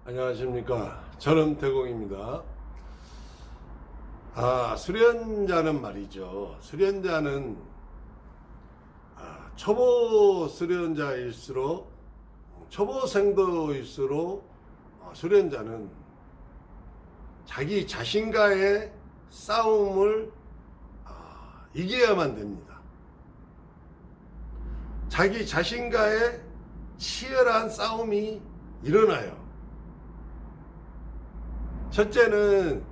안녕하십니까. 저는 대공입니다. 수련자는 말이죠. 수련자는 초보 수련자일수록 초보생도일수록 수련자는 자기 자신과의 싸움을 이겨야만 됩니다. 자기 자신과의 치열한 싸움이 일어나요. 첫째는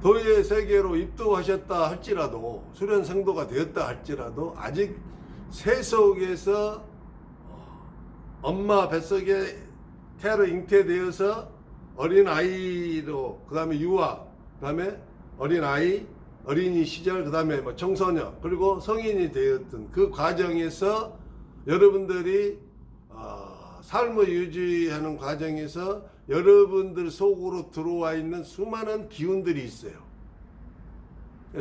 도의 세계로 입도하셨다 할지라도 수련생도가 되었다 할지라도 아직 세속에서 엄마 뱃속에 태아로 잉태되어서 어린아이로 그 다음에 유아 그 다음에 어린아이 어린이 시절 그 다음에 청소년 그리고 성인이 되었던 그 과정에서 여러분들이 삶을 유지하는 과정에서 여러분들 속으로 들어와 있는 수많은 기운들이 있어요.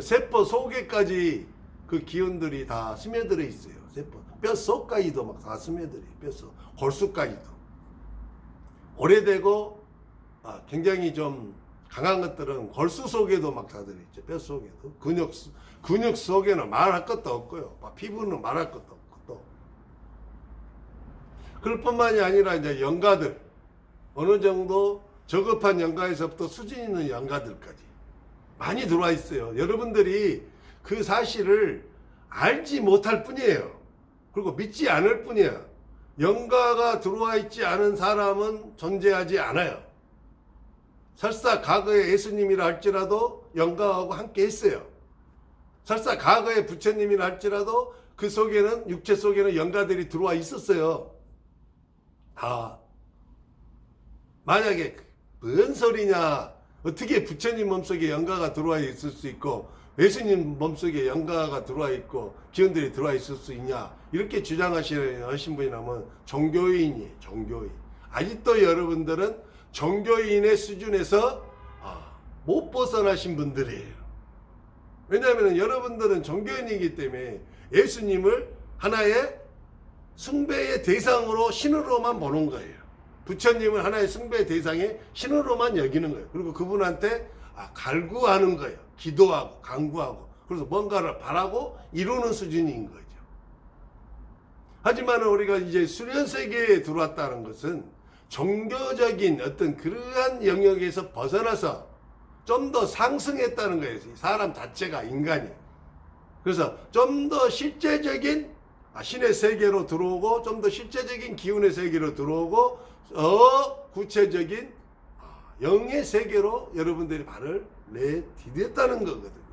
세포 속에까지 그 기운들이 다 스며들어 있어요. 세포 뼛속까지도 막 다 스며들어요. 뼛속 골수까지도. 오래되고 굉장히 좀 강한 것들은 골수 속에도 막 다 들어있죠. 뼛속에도. 근육 속에는 말할 것도 없고요. 피부는 말할 것도 없고 또. 그럴 뿐만이 아니라 이제 영가들. 어느 정도 저급한 영가에서부터 수준 있는 영가들까지 많이 들어와 있어요. 여러분들이 그 사실을 알지 못할 뿐이에요. 그리고 믿지 않을 뿐이야. 영가가 들어와 있지 않은 사람은 존재하지 않아요. 설사 과거에 예수님이라 할지라도 영가하고 함께 했어요. 설사 과거에 부처님이라 할지라도 그 속에는 육체 속에는 영가들이 들어와 있었어요. 만약에 뭔 소리냐, 어떻게 부처님 몸속에 영가가 들어와 있을 수 있고 예수님 몸속에 영가가 들어와 있고 기운들이 들어와 있을 수 있냐, 이렇게 주장하신 분이라면 종교인이에요. 종교인. 아직도 여러분들은 종교인의 수준에서 못 벗어나신 분들이에요. 왜냐하면 여러분들은 종교인이기 때문에 예수님을 하나의 숭배의 대상으로 신으로만 보는 거예요. 부처님은 하나의 숭배 대상의 신으로만 여기는 거예요. 그리고 그분한테 갈구하는 거예요. 기도하고 간구하고. 그래서 뭔가를 바라고 이루는 수준인 거죠. 하지만 우리가 이제 수련세계에 들어왔다는 것은 종교적인 어떤 그러한 영역에서 벗어나서 좀 더 상승했다는 거예요. 사람 자체가 인간이. 그래서 좀 더 실제적인 신의 세계로 들어오고 좀 더 실제적인 기운의 세계로 들어오고 구체적인 영의 세계로 여러분들이 발을 내디뎠다는 거거든요.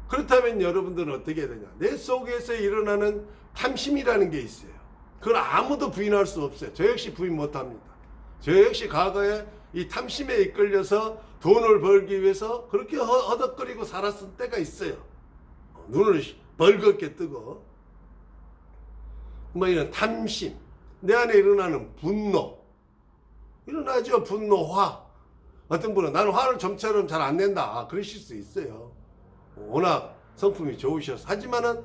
그렇다면 여러분들은 어떻게 해야 되냐? 내 속에서 일어나는 탐심이라는 게 있어요. 그걸 아무도 부인할 수 없어요. 저 역시 부인 못합니다. 저 역시 과거에 이 탐심에 이끌려서 돈을 벌기 위해서 그렇게 허덕거리고 살았을 때가 있어요. 눈을 벌겋게 뜨고 이런 탐심, 내 안에 일어나는 분노 일어나죠. 분노, 화. 어떤 분은 나는 화를 좀처럼 잘 안 낸다. 그러실 수 있어요. 워낙 성품이 좋으셔서. 하지만은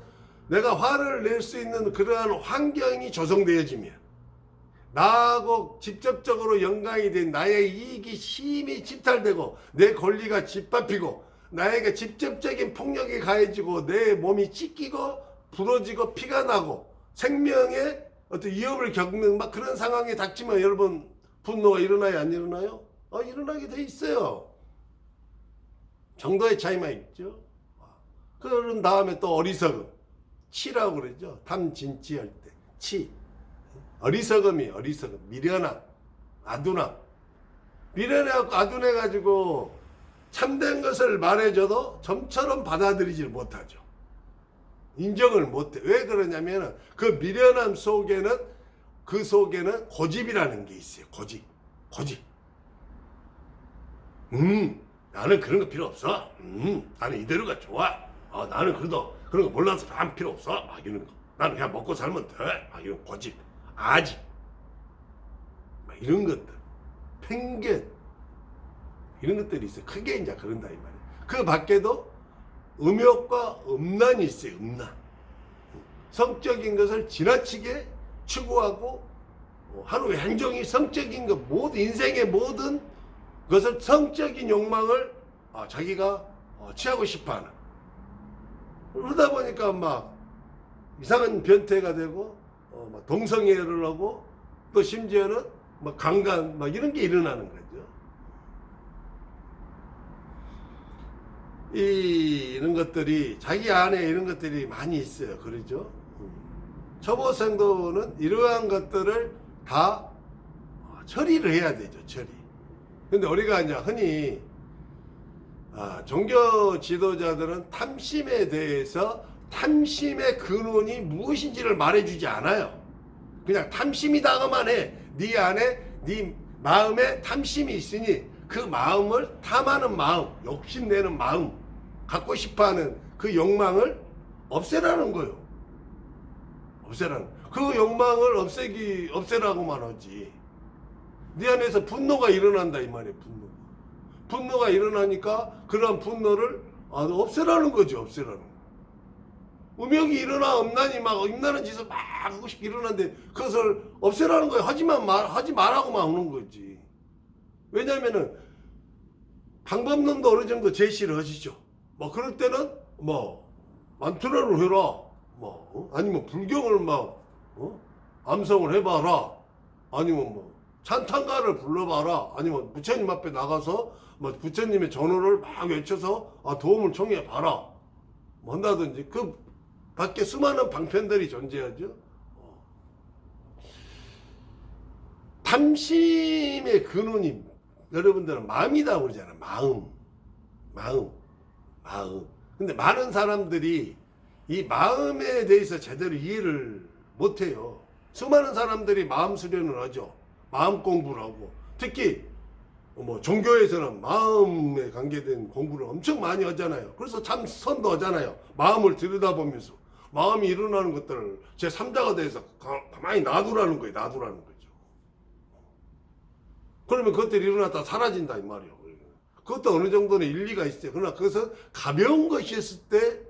내가 화를 낼 수 있는 그러한 환경이 조성되어지면 나하고 직접적으로 연관이 된 나의 이익이 심히 침탈되고 내 권리가 짓밟히고 나에게 직접적인 폭력이 가해지고 내 몸이 찢기고 부러지고 피가 나고 생명에 어떤 위협을 겪는 막 그런 상황이 닥치면 여러분 분노가 일어나요? 안 일어나요? 일어나게 돼 있어요. 정도의 차이만 있죠. 그런 다음에 또 어리석음. 치라고 그러죠. 탐진치할 때. 치. 어리석음. 미련함. 아둔함. 미련해갖고 아둔해가지고 참된 것을 말해줘도 좀처럼 받아들이질 못하죠. 인정을 못해. 왜 그러냐면 그 미련함 속에는 고집이라는 게 있어요. 고집. 나는 그런 거 필요 없어. 나는 이대로가 좋아. 나는 그래도 그런 거 몰라서 한 필요 없어. 이런 거. 나는 그냥 먹고 살면 돼. 이런 고집, 아집, 이런 것들, 편견, 이런 것들이 있어요. 크게 이제 그런다 이 말이에요. 그 밖에도 음욕과 음란이 있어요. 음란. 성적인 것을 지나치게 추구하고 하루의 행동이 성적인 것, 모든 인생의 모든 것을 성적인 욕망을 자기가 취하고 싶어하는. 그러다 보니까 막 이상한 변태가 되고 막 동성애를 하고 또 심지어는 막 강간 막 이런 게 일어나는 거죠. 이런 것들이 자기 안에 이런 것들이 많이 있어요. 그러죠. 초보생도는 이러한 것들을 다 처리를 해야 되죠. 처리. 근데 우리가 이제 흔히 종교 지도자들은 탐심에 대해서 탐심의 근원이 무엇인지를 말해주지 않아요. 그냥 탐심이다가만 해. 네 안에 네 마음에 탐심이 있으니 그 마음을 탐하는 마음, 욕심내는 마음, 갖고 싶어하는 그 욕망을 없애라는 거예요. 없애라는. 그 욕망을 없애라고만 하지. 네 안에서 분노가 일어난다 이 말이에요. 분노가 일어나니까 그런 분노를 없애라는 거죠. 없애라는 거. 음욕이 일어나 없나니 막 임나는 짓을 막 하고 싶게 일어나는데 그것을 없애라는 거예요. 하지 말라고만 하는 거지. 왜냐면은 방법론도 어느 정도 제시를 하시죠. 뭐 그럴 때는 뭐 만트라를 해라. 아니면 불경을 막 암송을 해봐라. 아니면 뭐 찬탄가를 불러봐라. 아니면 부처님 앞에 나가서 뭐 부처님의 전호를 막 외쳐서 도움을 청해봐라. 뭐 한다든지 그 밖에 수많은 방편들이 존재하죠. 탐심의 근원이 여러분들은 마음이다 그러잖아요. 마음. 근데 많은 사람들이 이 마음에 대해서 제대로 이해를 못해요. 수많은 사람들이 마음 수련을 하죠. 마음 공부를 하고 특히 뭐 종교에서는 마음에 관계된 공부를 엄청 많이 하잖아요. 그래서 참 선도 하잖아요. 마음을 들여다보면서 마음이 일어나는 것들을 제3자가 돼서 가만히 놔두라는 거예요. 놔두라는 거죠. 그러면 그것들이 일어났다 사라진다 이 말이에요. 그것도 어느 정도는 일리가 있어요. 그러나 그것은 가벼운 것이었을 때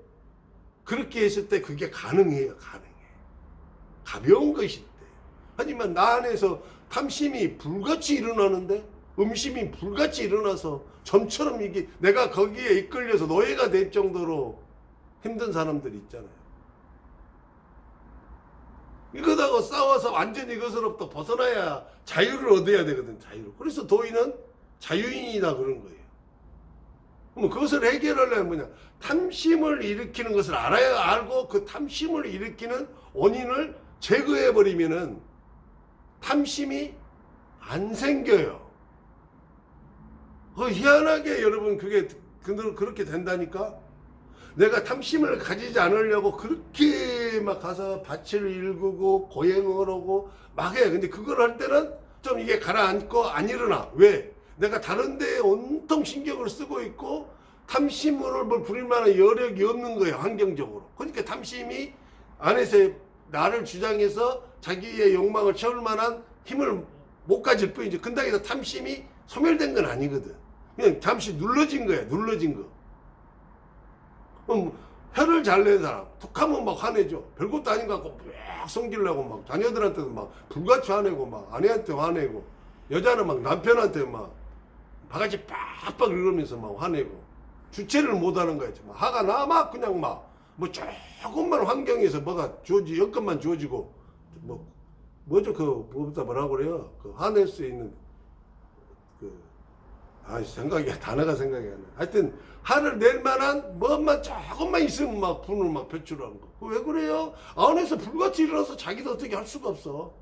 그렇게 했을 때 그게 가능해요. 가벼운 것일 때. 하지만 나 안에서 탐심이 불같이 일어나는데 음심이 불같이 일어나서 점처럼 이게 내가 거기에 이끌려서 노예가 될 정도로 힘든 사람들이 있잖아요. 이거다가 싸워서 완전히 이것으로부터 벗어나야 자유를 얻어야 되거든. 자유를. 그래서 도인은 자유인이다 그런 거예요. 그럼 그것을 해결하려면 뭐냐? 탐심을 일으키는 것을 알고 그 탐심을 일으키는 원인을 제거해 버리면은 탐심이 안 생겨요. 희한하게 여러분 그게 그렇게 된다니까. 내가 탐심을 가지지 않으려고 그렇게 막 가서 밭을 일구고 고행을 하고 막 해. 근데 그걸 할 때는 좀 이게 가라앉고 안 일어나. 왜? 내가 다른 데에 온통 신경을 쓰고 있고 탐심으로 부릴 만한 여력이 없는 거예요. 환경적으로. 그러니까 탐심이 안에서 나를 주장해서 자기의 욕망을 채울 만한 힘을 못 가질 뿐이지. 근당에서 탐심이 소멸된 건 아니거든. 그냥 잠시 눌러진 거야. 눌러진 거. 혀를 잘 내는 사람 툭하면 막 화내죠. 별것도 아닌 것 같고 막 성질내고 막 자녀들한테도 막 불같이 화내고 막 아내한테 화내고 여자는 막 남편한테 막 바가지 빡빡 이러면서 막 화내고 주체를 못하는 거야. 막 화가 나 막 그냥 막 뭐 조금만 환경에서 뭐가 여건만 주어지고 뭐죠 뭐라고 그래요. 그 화낼 수 있는 단어가 생각이 안 나. 하여튼 화를 낼 만한 뭐만 조금만 있으면 막 분을 막 표출하는 거. 왜 그래요? 안에서 불같이 일어나서 자기도 어떻게 할 수가 없어.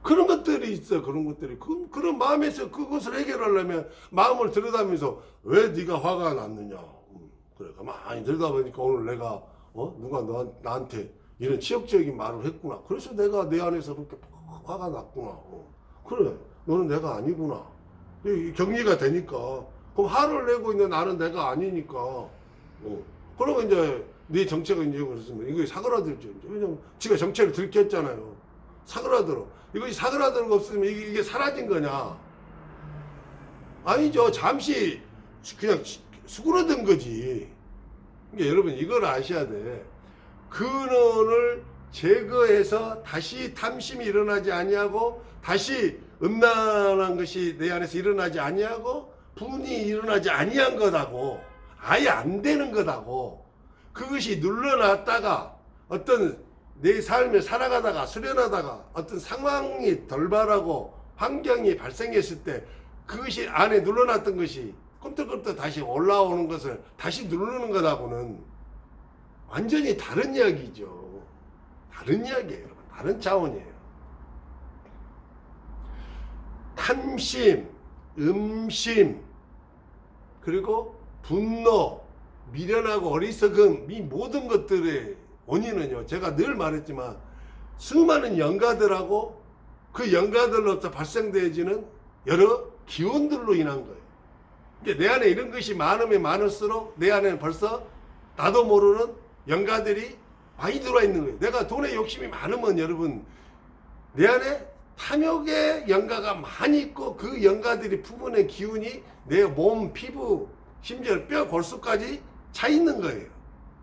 그런 것들이 있어. 그런 것들이 그런 마음에서 그것을 해결하려면 마음을 들여다보면서 왜 네가 화가 났느냐. 그래 가만히 들여다보니까 오늘 내가 누가 나한테 이런 치욕적인 말을 했구나. 그래서 내가 내 안에서 그렇게 화가 났구나. 그래 너는 내가 아니구나. 격리가 되니까. 그럼 화를 내고 있는 나는 내가 아니니까. 그러면 이제 네 정체가 이제 그랬으면 이거 사그라들죠. 왜냐면 지가 정체를 들켰잖아요. 사그라들어. 이것이 사그라드는 거 없으면 이게 사라진 거냐? 아니죠. 잠시 그냥 수그러든 거지. 그러니까 여러분 이걸 아셔야 돼. 근원을 제거해서 다시 탐심이 일어나지 아니하고 다시 음란한 것이 내 안에서 일어나지 아니하고 분이 일어나지 아니한 거다고, 아예 안 되는 거다고. 그것이 눌러놨다가 어떤 내 삶을 살아가다가 수련하다가 어떤 상황이 돌발하고 환경이 발생했을 때 그것이 안에 눌러놨던 것이 꿈틀꿈틀 다시 올라오는 것을 다시 누르는 거다고는 완전히 다른 이야기죠. 다른 이야기예요. 다른 차원이에요. 탐심, 음심, 그리고 분노, 미련하고 어리석음, 이 모든 것들의 원인은요, 제가 늘 말했지만 수많은 영가들하고 그 영가들로부터 발생되어지는 여러 기운들로 인한 거예요. 내 안에 이런 것이 많으면 많을수록 내 안에는 벌써 나도 모르는 영가들이 많이 들어와 있는 거예요. 내가 돈에 욕심이 많으면 여러분, 내 안에 탐욕의 영가가 많이 있고 그 영가들이 품어낸 기운이 내 몸, 피부, 심지어 뼈, 골수까지 차 있는 거예요.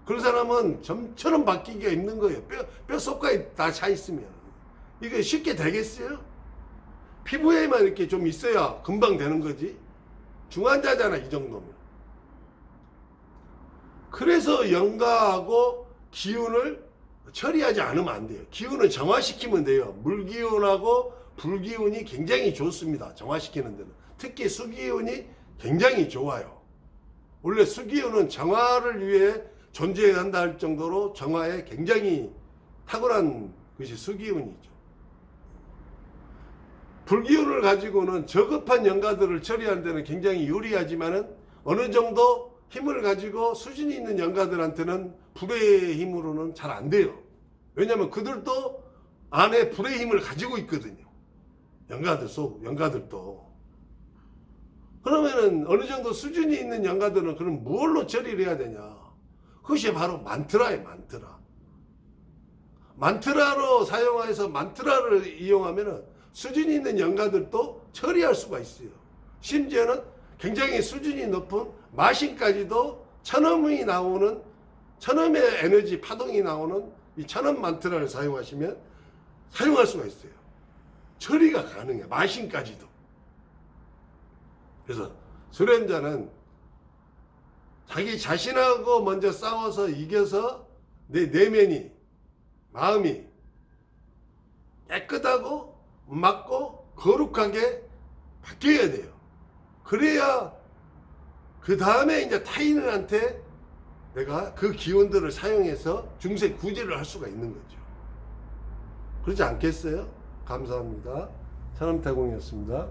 그런 사람은 점처럼 바뀌기가 힘든 거예요. 뼈속까지 다 차 있으면. 이게 쉽게 되겠어요? 피부에만 이렇게 좀 있어야 금방 되는 거지. 중환자잖아, 이 정도면. 그래서 영가하고 기운을 처리하지 않으면 안 돼요. 기운을 정화시키면 돼요. 물기운하고 불기운이 굉장히 좋습니다. 정화시키는 데는. 특히 수기운이 굉장히 좋아요. 원래 수기운은 정화를 위해 존재한다 할 정도로 정화에 굉장히 탁월한 것이 수기운이죠. 불기운을 가지고는 저급한 영가들을 처리하는 데는 굉장히 유리하지만은 어느 정도 힘을 가지고 수준이 있는 영가들한테는 불의 힘으로는 잘 안 돼요. 왜냐하면 그들도 안에 불의 힘을 가지고 있거든요. 영가들도. 그러면은 어느 정도 수준이 있는 영가들은 그럼 뭘로 처리를 해야 되냐? 그것이 바로 만트라예요, 만트라. 만트라로 사용해서 만트라를 이용하면은 수준이 있는 영가들도 처리할 수가 있어요. 심지어는 굉장히 수준이 높은 마신까지도 천음이 나오는, 천음의 에너지 파동이 나오는 이 천음 만트라를 사용하시면 사용할 수가 있어요. 처리가 가능해요. 마신까지도. 그래서 수련자는 자기 자신하고 먼저 싸워서 이겨서 내 내면이, 마음이 깨끗하고 맑고 거룩하게 바뀌어야 돼요. 그래야 그 다음에 이제 타인한테 내가 그 기운들을 사용해서 중세 구제를 할 수가 있는 거죠. 그렇지 않겠어요? 감사합니다. 천음태공이었습니다.